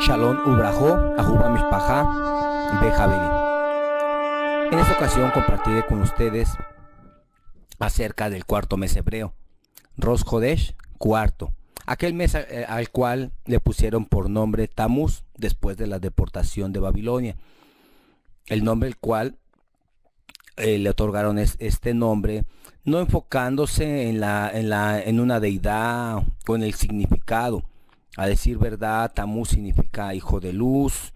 Shalom Ubrajo, Ahuba Mishpaja, Bejabeli. En esta ocasión compartiré con ustedes acerca del cuarto mes hebreo, Rosh Hodesh, cuarto, aquel mes al cual le pusieron por nombre Tamuz después de la deportación de Babilonia. El nombre al cual le otorgaron este nombre, no enfocándose en una deidad o en el significado. A decir verdad, Tamuz significa hijo de luz,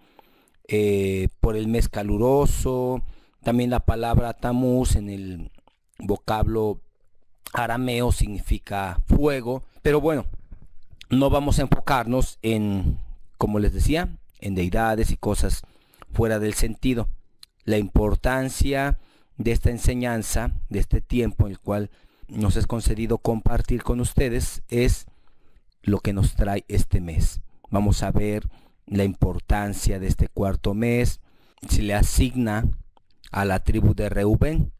por el mes caluroso. También la palabra Tamuz en el vocablo arameo significa fuego. Pero bueno, no vamos a enfocarnos en, como les decía, en deidades y cosas fuera del sentido. La importancia de esta enseñanza, de este tiempo en el cual nos es concedido compartir con ustedes, es lo que nos trae este mes. Vamos a ver la importancia de este cuarto mes. Se le asigna a la tribu de Reubén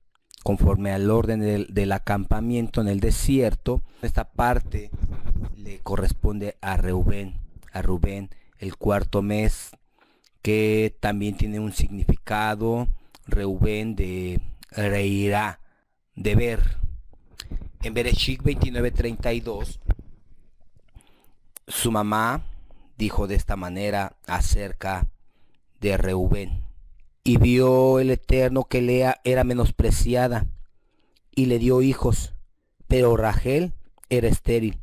conforme al orden del acampamiento en el desierto. Esta parte le corresponde a Reubén, el cuarto mes, que también tiene un significado. Reubén de reirá, de ver. En Bereshit 29:32, su mamá dijo de esta manera acerca de Reubén: y vio el Eterno que Lea era menospreciada y le dio hijos, pero Rachel era estéril.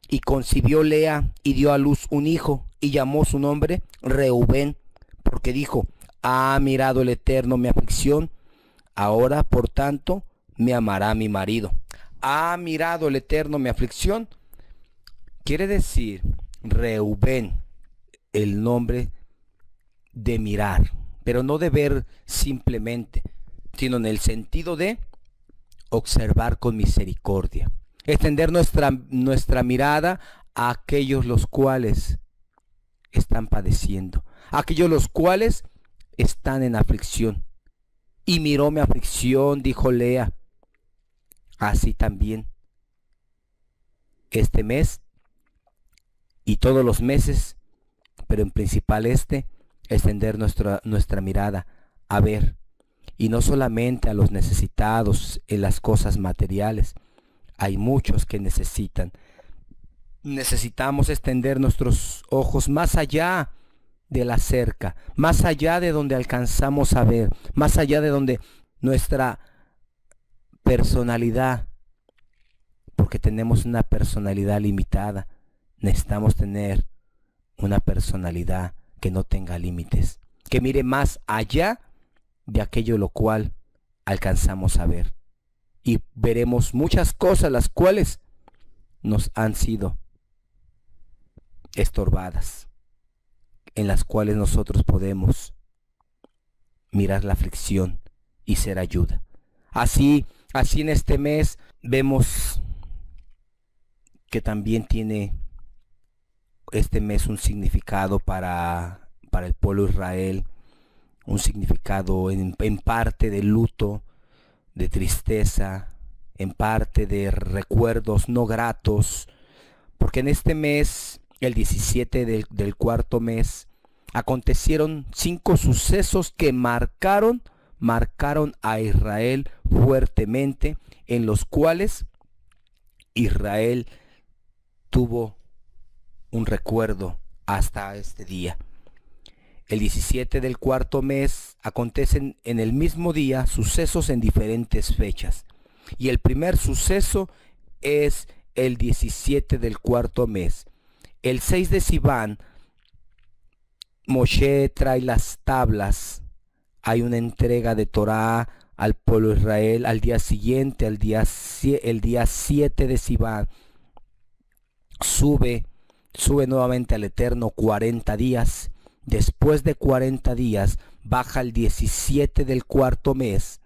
Y concibió Lea y dio a luz un hijo y llamó su nombre Reubén, porque dijo: ha mirado el Eterno mi aflicción, ahora por tanto me amará mi marido. Ha mirado el Eterno mi aflicción. Quiere decir Reubén, el nombre de mirar, pero no de ver simplemente, sino en el sentido de observar con misericordia, extender nuestra mirada a aquellos los cuales están padeciendo, a aquellos los cuales están en aflicción. Y miró mi aflicción, dijo Lea. Así también este mes y todos los meses, pero en principal extender nuestra mirada a ver, y no solamente a los necesitados en las cosas materiales. Hay muchos que necesitamos extender nuestros ojos más allá de la cerca, más allá de donde alcanzamos a ver, más allá de donde nuestra personalidad, porque tenemos una personalidad limitada. Necesitamos tener una personalidad que no tenga límites, que mire más allá de aquello lo cual alcanzamos a ver. Y veremos muchas cosas las cuales nos han sido estorbadas, en las cuales nosotros podemos mirar la aflicción y ser ayuda. Así en este mes vemos que también tiene este mes un significado para el pueblo de Israel, un significado en parte de luto, de tristeza, en parte de recuerdos no gratos, porque en este mes, el 17 del cuarto mes, acontecieron 5 sucesos que marcaron a Israel fuertemente, en los cuales Israel tuvo un recuerdo hasta este día. El 17 del cuarto mes acontecen en el mismo día sucesos en diferentes fechas. Y el primer suceso es el 17 del cuarto mes. El 6 de Sivan, Moshe trae las tablas. Hay una entrega de Torá al pueblo de Israel. Al día siguiente, el día 7 de Sivan, sube nuevamente al Eterno 40 días. Después de 40 días, baja el 17 del cuarto mes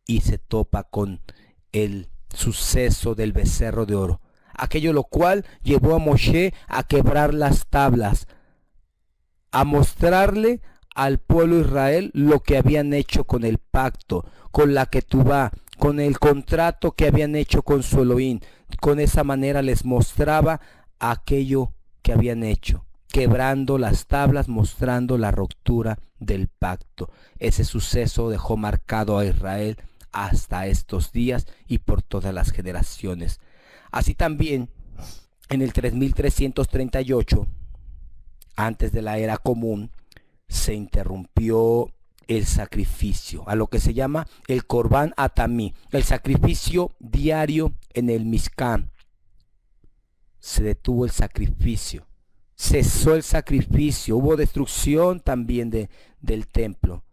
y se topa con el suceso del becerro de oro. Aquello lo cual llevó a Moshe a quebrar las tablas, a mostrarle al pueblo de Israel lo que habían hecho con el pacto, con la ketubá, con el contrato que habían hecho con su Elohim. Con esa manera les mostraba aquello que habían hecho. quebrando las tablas, mostrando la ruptura del pacto. Ese suceso dejó marcado a Israel hasta estos días y por todas las generaciones. Así también, en el 3338, antes de la era común, se interrumpió el sacrificio, a lo que se llama el Corbán Atamí, el sacrificio diario en el Mishkan. Se detuvo el sacrificio, cesó el sacrificio, hubo destrucción también del templo.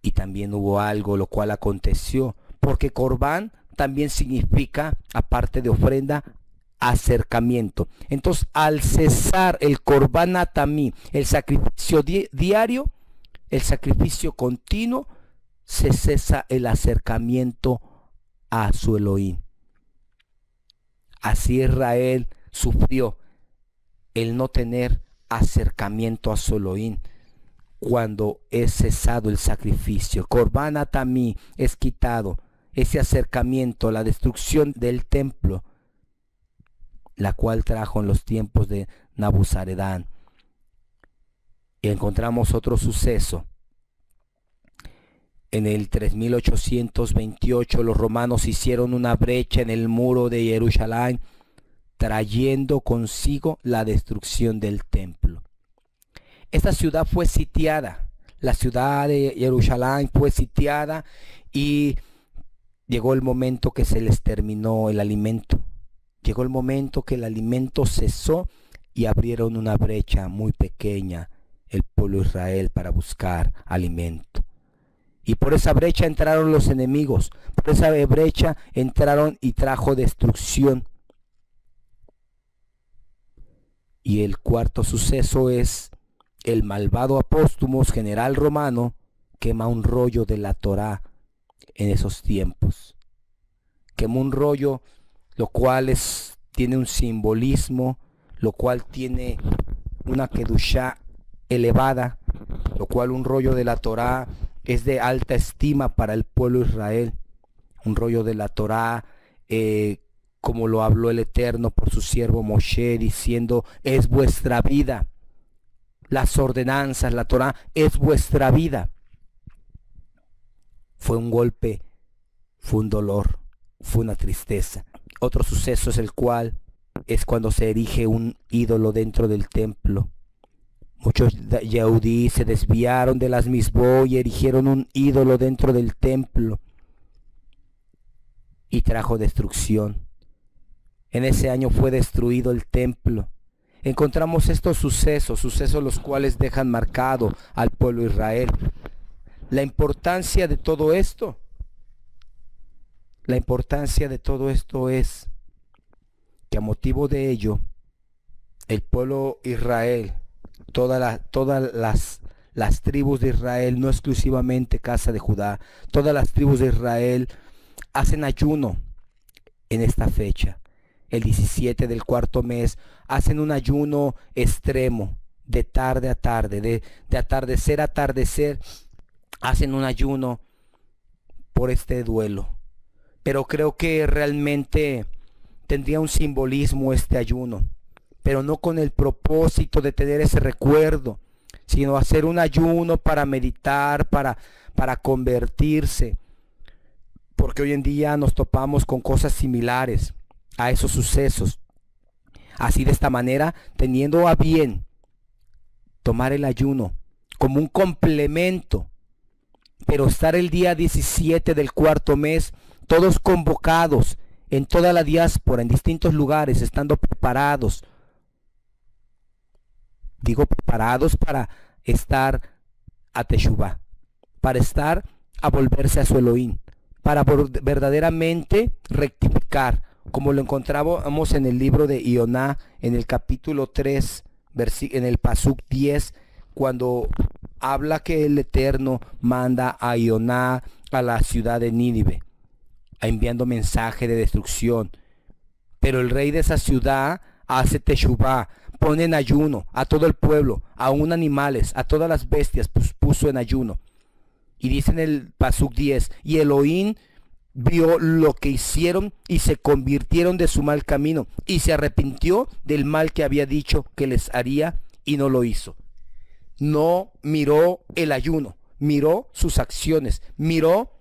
Y también hubo algo lo cual aconteció, porque Corbán también significa, aparte de ofrenda, acercamiento. Entonces, al cesar el Corbán Atamí, el sacrificio diario, el sacrificio continuo, se cesa el acercamiento a su Elohim. Así Israel sufrió el no tener acercamiento a su Elohim cuando es cesado el sacrificio. Corbán Atamí es quitado, ese acercamiento, la destrucción del templo, la cual trajo en los tiempos de Nabuzaredán. Y encontramos otro suceso. En el 3828 los romanos hicieron una brecha en el muro de Jerusalén, trayendo consigo la destrucción del templo. Esta ciudad fue sitiada, la ciudad de Jerusalén fue sitiada y llegó el momento que se les terminó el alimento. Llegó el momento que el alimento cesó y abrieron una brecha muy pequeña el pueblo de Israel para buscar alimento. Y por esa brecha entraron los enemigos, por esa brecha entraron y trajo destrucción. Y el cuarto suceso es el malvado Apóstumos, general romano, quema un rollo de la Torá en esos tiempos. Quemó un rollo, lo cual tiene un simbolismo, lo cual tiene una kedushá elevada, lo cual un rollo de la Torá es de alta estima para el pueblo de Israel. Un rollo de la Torá, como lo habló el Eterno por su siervo Moshe, diciendo: es vuestra vida. Las ordenanzas, la Torá es vuestra vida. Fue un golpe, fue un dolor, fue una tristeza. Otro suceso es el cual es cuando se erige un ídolo dentro del templo. Muchos Yehudí se desviaron de las misbó y erigieron un ídolo dentro del templo y trajo destrucción. En ese año fue destruido el templo. Encontramos estos sucesos los cuales dejan marcado al pueblo de Israel. La importancia de todo esto, es que a motivo de ello, el pueblo Israel, todas las tribus de Israel, no exclusivamente casa de Judá, todas las tribus de Israel hacen ayuno en esta fecha. El 17 del cuarto mes hacen un ayuno extremo, de tarde a tarde, de atardecer a atardecer, hacen un ayuno por este duelo. Pero creo que realmente tendría un simbolismo este ayuno, pero no con el propósito de tener ese recuerdo, sino hacer un ayuno para meditar, para convertirse, porque hoy en día nos topamos con cosas similares a esos sucesos. Así, de esta manera, teniendo a bien tomar el ayuno como un complemento, pero estar el día 17 del cuarto mes, todos convocados en toda la diáspora, en distintos lugares, estando preparados. Digo preparados para estar a Teshuvá, para estar a volverse a su Elohim, para verdaderamente rectificar, como lo encontrábamos en el libro de Ioná, en el capítulo 3, en el pasuk 10, cuando habla que el Eterno manda a Ioná a la ciudad de Nínive, enviando mensaje de destrucción. Pero el rey de esa ciudad hace teshuvá, pone en ayuno a todo el pueblo, aún animales, a todas las bestias, pues puso en ayuno. Y dice en el pasuk 10, y Elohim vio lo que hicieron y se convirtieron de su mal camino y se arrepintió del mal que había dicho que les haría y no lo hizo. No miró el ayuno, miró sus acciones, miró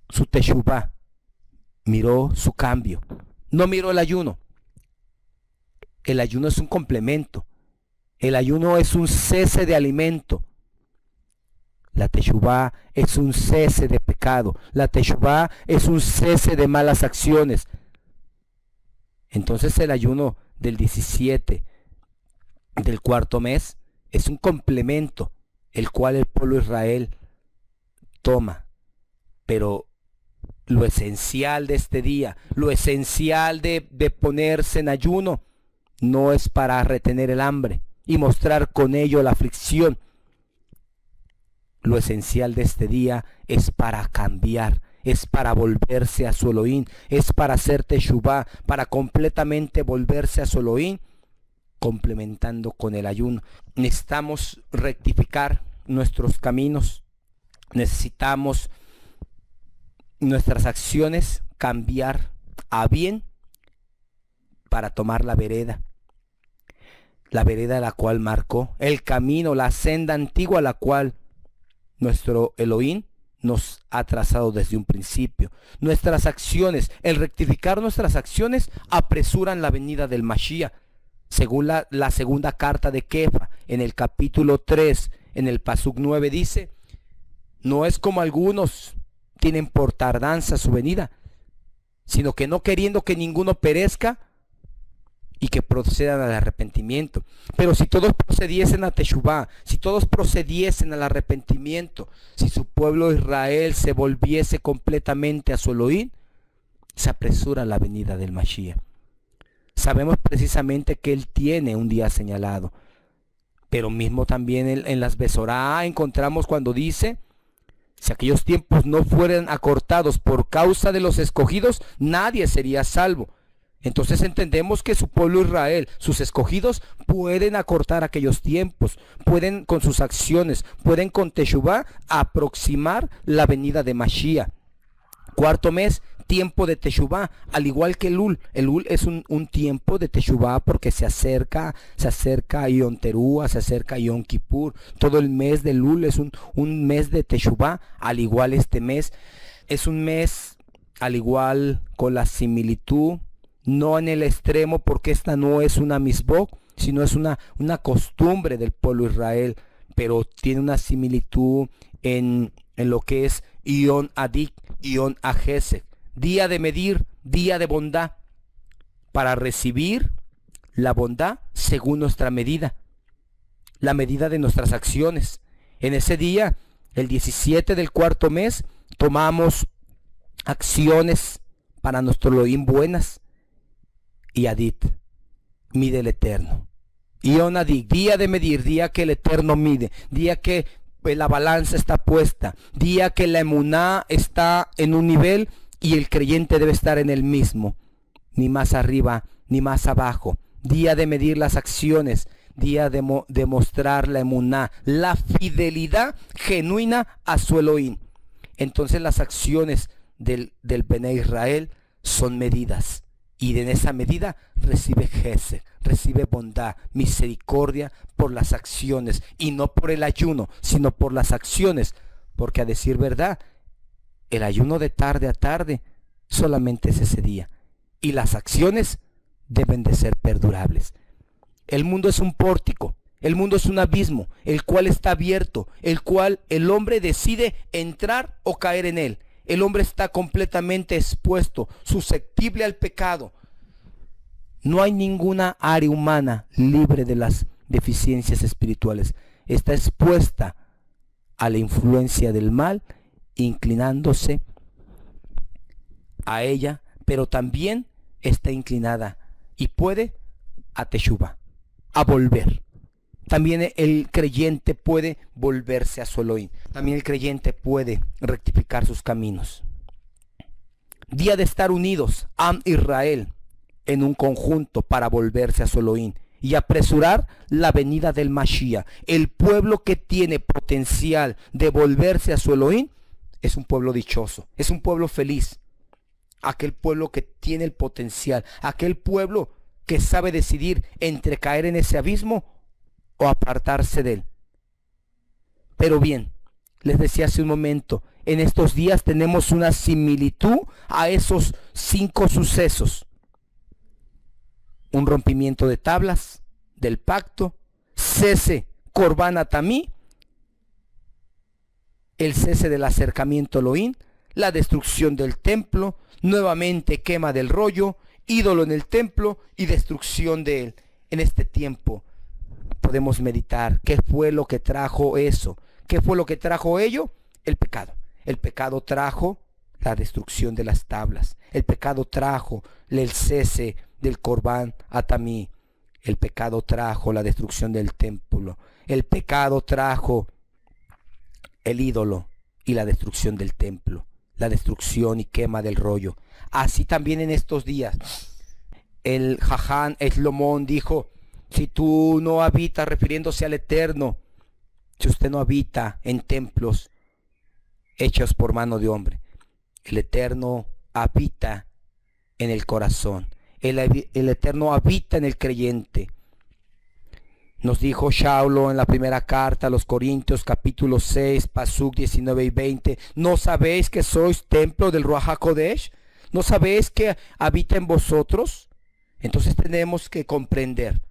su teshuvá, miró su cambio. No miró el ayuno. El ayuno es un complemento. El ayuno es un cese de alimento. La teshuvá es un cese de pecado. La teshuvá es un cese de malas acciones. Entonces el ayuno del 17 del cuarto mes es un complemento, el cual el pueblo de Israel toma. Pero lo esencial de este día, lo esencial de ponerse en ayuno, no es para retener el hambre y mostrar con ello la aflicción. Lo esencial de este día es para cambiar, es para volverse a su Elohim, es para hacer teshuvá, para completamente volverse a su Elohim, complementando con el ayuno. Necesitamos rectificar nuestros caminos, necesitamos nuestras acciones cambiar a bien para tomar la vereda la cual marcó, el camino, la senda antigua a la cual nuestro Elohim nos ha trazado desde un principio. Nuestras acciones, el rectificar nuestras acciones, apresuran la venida del Mashiach. Según la segunda carta de Kefa, en el capítulo 3, en el pasuk 9 dice, no es como algunos tienen por tardanza su venida, sino que no queriendo que ninguno perezca, y que procedan al arrepentimiento. Pero si todos procediesen a teshuvá, si todos procediesen al arrepentimiento, si su pueblo Israel se volviese completamente a su Elohim, se apresura la venida del Mashiach. Sabemos precisamente que Él tiene un día señalado, pero mismo también en las Besorá encontramos cuando dice, si aquellos tiempos no fueran acortados por causa de los escogidos, nadie sería salvo. Entonces entendemos que su pueblo Israel, sus escogidos, pueden acortar aquellos tiempos, pueden con sus acciones, pueden con teshuvá aproximar la venida de Mashiach. Cuarto mes, tiempo de teshuvá, al igual que Elul. Elul es un tiempo de teshuvá porque se acerca a Yom Teruah, se acerca a Yom Kippur. Todo el mes de Elul es un mes de teshuvá, al igual este mes. Es un mes, al igual con la similitud, no en el extremo, porque esta no es una misbok, sino es una costumbre del pueblo Israel, pero tiene una similitud en lo que es Yom Adik, Yom Agesek, día de medir, día de bondad, para recibir la bondad según nuestra medida, la medida de nuestras acciones. En ese día, el 17 del cuarto mes, tomamos acciones para nuestro Elohim buenas, y Adit, mide el Eterno. Y Onadik, día de medir, día que el Eterno mide, día que la balanza está puesta, día que la emuná está en un nivel y el creyente debe estar en el mismo, ni más arriba ni más abajo. Día de medir las acciones, día de mostrar la emuná, la fidelidad genuina a su Elohim. Entonces las acciones del Bnei Israel son medidas. Y en esa medida recibe Gesed, recibe bondad, misericordia por las acciones. Y no por el ayuno, sino por las acciones. Porque a decir verdad, el ayuno de tarde a tarde solamente es ese día. Y las acciones deben de ser perdurables. El mundo es un pórtico, el mundo es un abismo, el cual está abierto, el cual el hombre decide entrar o caer en él. El hombre está completamente expuesto, susceptible al pecado. No hay ninguna área humana libre de las deficiencias espirituales. Está expuesta a la influencia del mal, inclinándose a ella, pero también está inclinada y puede a teshuvá, a volver. También el creyente puede volverse a su Elohim. También el creyente puede rectificar sus caminos. Día de estar unidos, Am Israel, en un conjunto para volverse a su Elohim y apresurar la venida del Mashiach. El pueblo que tiene potencial de volverse a su Elohim es un pueblo dichoso, es un pueblo feliz. aquel pueblo que tiene el potencial, aquel pueblo que sabe decidir entre caer en ese abismo o apartarse de él. Pero bien, les decía hace un momento, en estos días tenemos una similitud a esos 5 sucesos. Un rompimiento de tablas del pacto, cese Corbán Atamí, el cese del acercamiento a Elohim, la destrucción del templo, nuevamente quema del rollo, ídolo en el templo y destrucción de él. En este tiempo podemos meditar qué fue lo que trajo eso, qué fue lo que trajo ello, el pecado. El pecado trajo la destrucción de las tablas, el pecado trajo el cese del Corbán Atamí, el pecado trajo la destrucción del templo, el pecado trajo el ídolo y la destrucción del templo, la destrucción y quema del rollo. Así también en estos días el Jajam Eslomón dijo, si tú no habitas, refiriéndose al Eterno, si usted no habita en templos hechos por mano de hombre, el Eterno habita en el corazón, el Eterno habita en el creyente. Nos dijo Shaulo en la primera carta a los Corintios, capítulo 6, Pasuk 19 y 20, ¿no sabéis que sois templo del Ruach HaKodesh? ¿No sabéis que habita en vosotros? Entonces tenemos que comprender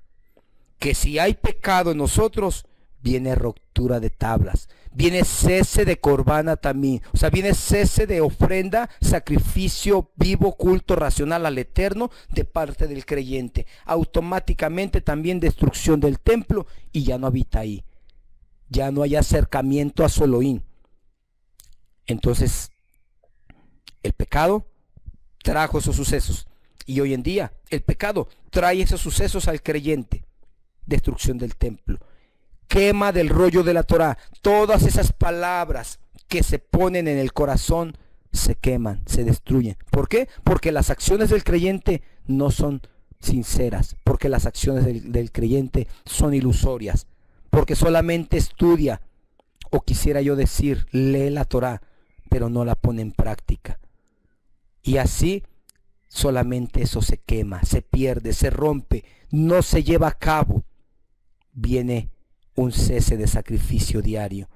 que si hay pecado en nosotros, viene ruptura de tablas, viene cese de Corbán Atamí, o sea, viene cese de ofrenda, sacrificio vivo, culto racional al Eterno de parte del creyente. Automáticamente también destrucción del templo y ya no habita ahí, ya no hay acercamiento a su Elohim. Entonces, el pecado trajo esos sucesos y hoy en día el pecado trae esos sucesos al creyente. Destrucción del templo, quema del rollo de la Torá, todas esas palabras que se ponen en el corazón se queman, se destruyen. ¿Por qué? Porque las acciones del creyente no son sinceras, porque las acciones del creyente son ilusorias, porque solamente estudia, o quisiera yo decir, lee la Torá, pero no la pone en práctica. Y así solamente eso se quema, se pierde, se rompe, no se lleva a cabo. Viene un cese de sacrificio diario,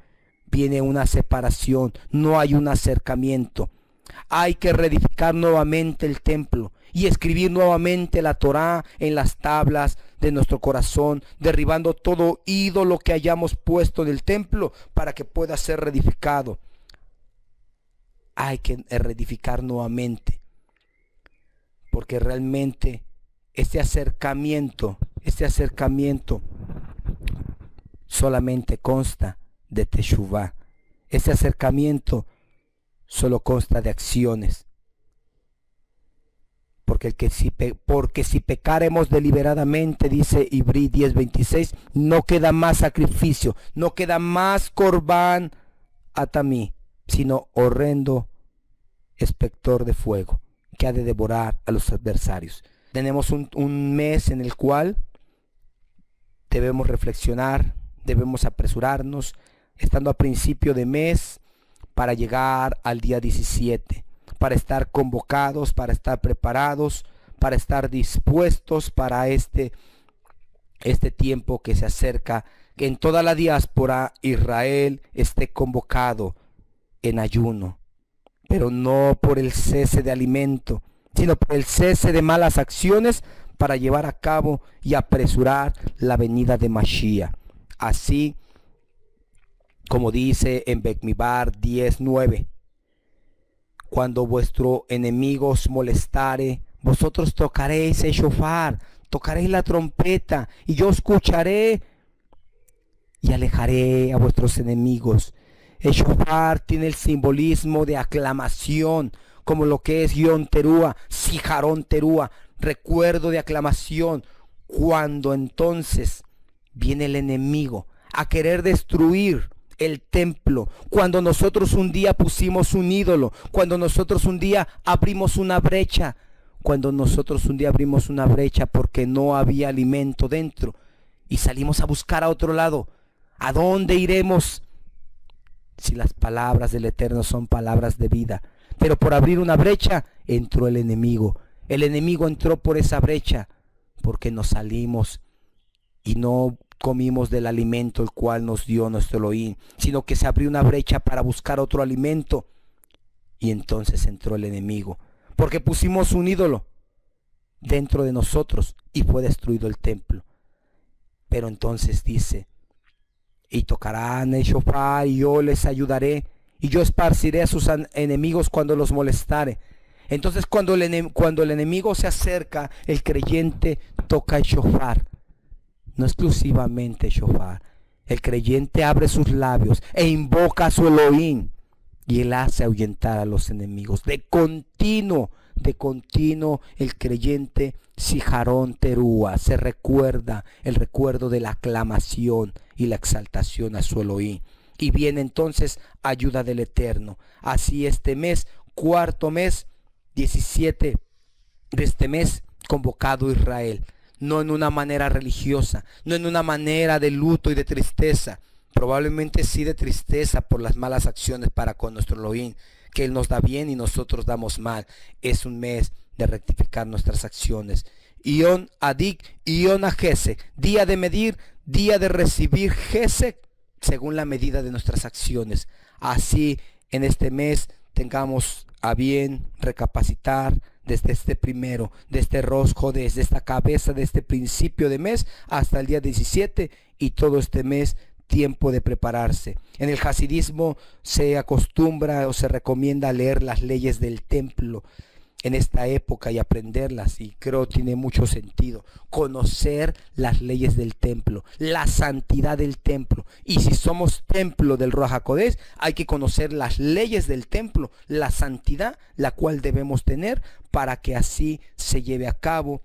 viene una separación, no hay un acercamiento. Hay que reedificar nuevamente el templo y escribir nuevamente la Torá en las tablas de nuestro corazón, derribando todo ídolo que hayamos puesto en el templo para que pueda ser reedificado. Hay que reedificar nuevamente, porque realmente este acercamiento solamente consta de teshuvá. Este acercamiento solo consta de acciones. Porque si pecaremos deliberadamente, dice Ibrí 10:26, no queda más sacrificio, no queda más Corbán Atamí, sino horrendo espector de fuego que ha de devorar a los adversarios. Tenemos un mes en el cual debemos reflexionar, debemos apresurarnos, estando a principio de mes, para llegar al día 17, para estar convocados, para estar preparados, para estar dispuestos para este tiempo que se acerca, que en toda la diáspora Israel esté convocado en ayuno, pero no por el cese de alimento, sino por el cese de malas acciones, para llevar a cabo y apresurar la venida de Mashiach. Así como dice en Bemidbar 10:9, cuando vuestro enemigo os molestare, vosotros tocaréis el shofar, tocaréis la trompeta, y yo escucharé y alejaré a vuestros enemigos. El shofar tiene el simbolismo de aclamación, como lo que es Yom Teruah, Sijarón Teruah, recuerdo de aclamación, cuando entonces viene el enemigo a querer destruir el templo, cuando nosotros un día pusimos un ídolo, cuando nosotros un día abrimos una brecha, porque no había alimento dentro y salimos a buscar a otro lado. ¿A dónde iremos si las palabras del Eterno son palabras de vida? Pero por abrir una brecha, entró el enemigo. El enemigo entró por esa brecha porque nos salimos y no comimos del alimento el cual nos dio nuestro Elohim, sino que se abrió una brecha para buscar otro alimento. Y entonces entró el enemigo, porque pusimos un ídolo dentro de nosotros y fue destruido el templo. Pero entonces dice, y tocarán el shofar y yo les ayudaré, y yo esparciré a sus enemigos cuando los molestare. Entonces cuando el enemigo se acerca, el creyente toca el shofar. No exclusivamente shofar. El creyente abre sus labios e invoca a su Elohim. Y él hace ahuyentar a los enemigos. De continuo el creyente Sijarón Terúa se recuerda el recuerdo de la aclamación y la exaltación a su Elohim. Y viene entonces ayuda del Eterno. Así este mes, cuarto mes, 17 de este mes, convocado Israel. No en una manera religiosa, no en una manera de luto y de tristeza, probablemente sí de tristeza por las malas acciones para con nuestro Elohim, que Él nos da bien y nosotros damos mal. Es un mes de rectificar nuestras acciones. Ion Adik, Ion Agese, día de medir, día de recibir Gesek, según la medida de nuestras acciones. Así en este mes tengamos a bien recapacitar desde este primero, de este rosco, desde esta cabeza, de este principio de mes hasta el día 17 y todo este mes tiempo de prepararse. En el hasidismo se acostumbra o se recomienda leer las leyes del templo en esta época y aprenderlas, y creo tiene mucho sentido. Conocer las leyes del templo, la santidad del templo. Y si somos templo del Ruach HaKodesh, hay que conocer las leyes del templo, la santidad la cual debemos tener para que así se lleve a cabo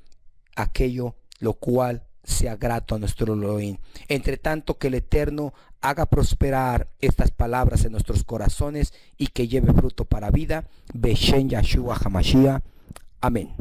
aquello lo cual sea grato a nuestro Elohim. Entre tanto, que el Eterno haga prosperar estas palabras en nuestros corazones y que lleve fruto para vida. Beshen Yahshua HaMashiach. Amén.